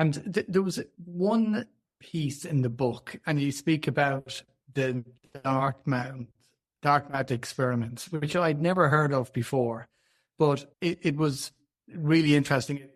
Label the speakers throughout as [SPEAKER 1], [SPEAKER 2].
[SPEAKER 1] And there was one piece in the book, and you speak about the Dartmouth, Dartmouth experiments, which I'd never heard of before, but it was really interesting.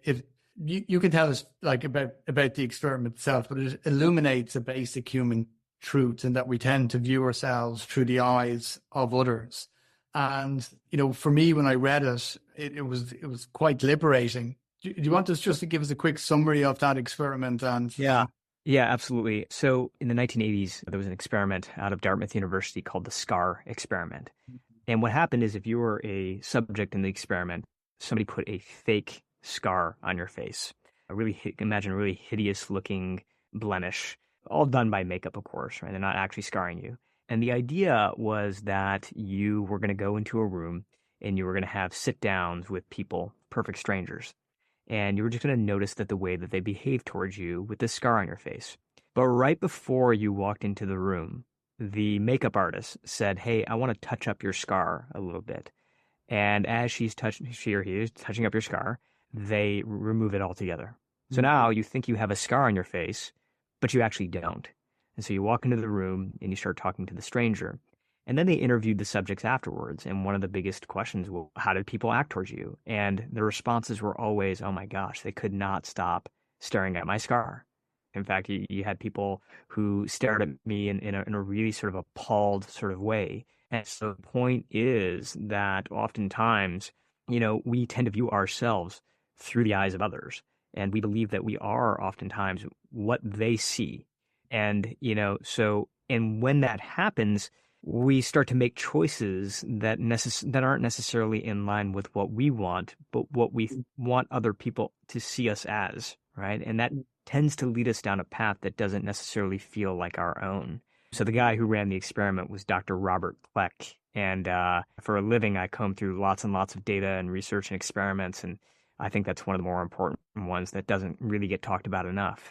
[SPEAKER 1] You can tell us like about the experiment itself, but it illuminates a basic human truth, and that we tend to view ourselves through the eyes of others. And for me, when I read it, it was quite liberating. Do you want us just to give us a quick summary of that experiment?
[SPEAKER 2] Yeah. Yeah, absolutely. So in the 1980s, there was an experiment out of Dartmouth University called the SCAR experiment. And what happened is if you were a subject in the experiment, somebody put a fake scar on your face, imagine a really hideous looking blemish, all done by makeup, of course, right? They're not actually scarring you. And the idea was that you were going to go into a room and you were going to have sit downs with people, perfect strangers. And you were just going to notice that the way that they behave towards you with this scar on your face. But right before you walked into the room, the makeup artist said, "Hey, I want to touch up your scar a little bit." And as she or he is touching up your scar, they remove it altogether. So now you think you have a scar on your face, but you actually don't. And so you walk into the room and you start talking to the stranger. And then they interviewed the subjects afterwards. And one of the biggest questions, well, how did people act towards you? And the responses were always, oh my gosh, they could not stop staring at my scar. In fact, you had people who stared at me in a really sort of appalled sort of way. And so the point is that oftentimes, we tend to view ourselves through the eyes of others. And we believe that we are oftentimes what they see. And, and when that happens, we start to make choices that aren't necessarily in line with what we want, but what we want other people to see us as, right? And that tends to lead us down a path that doesn't necessarily feel like our own. So the guy who ran the experiment was Dr. Robert Kleck. And for a living, I comb through lots and lots of data and research and experiments. And I think that's one of the more important ones that doesn't really get talked about enough.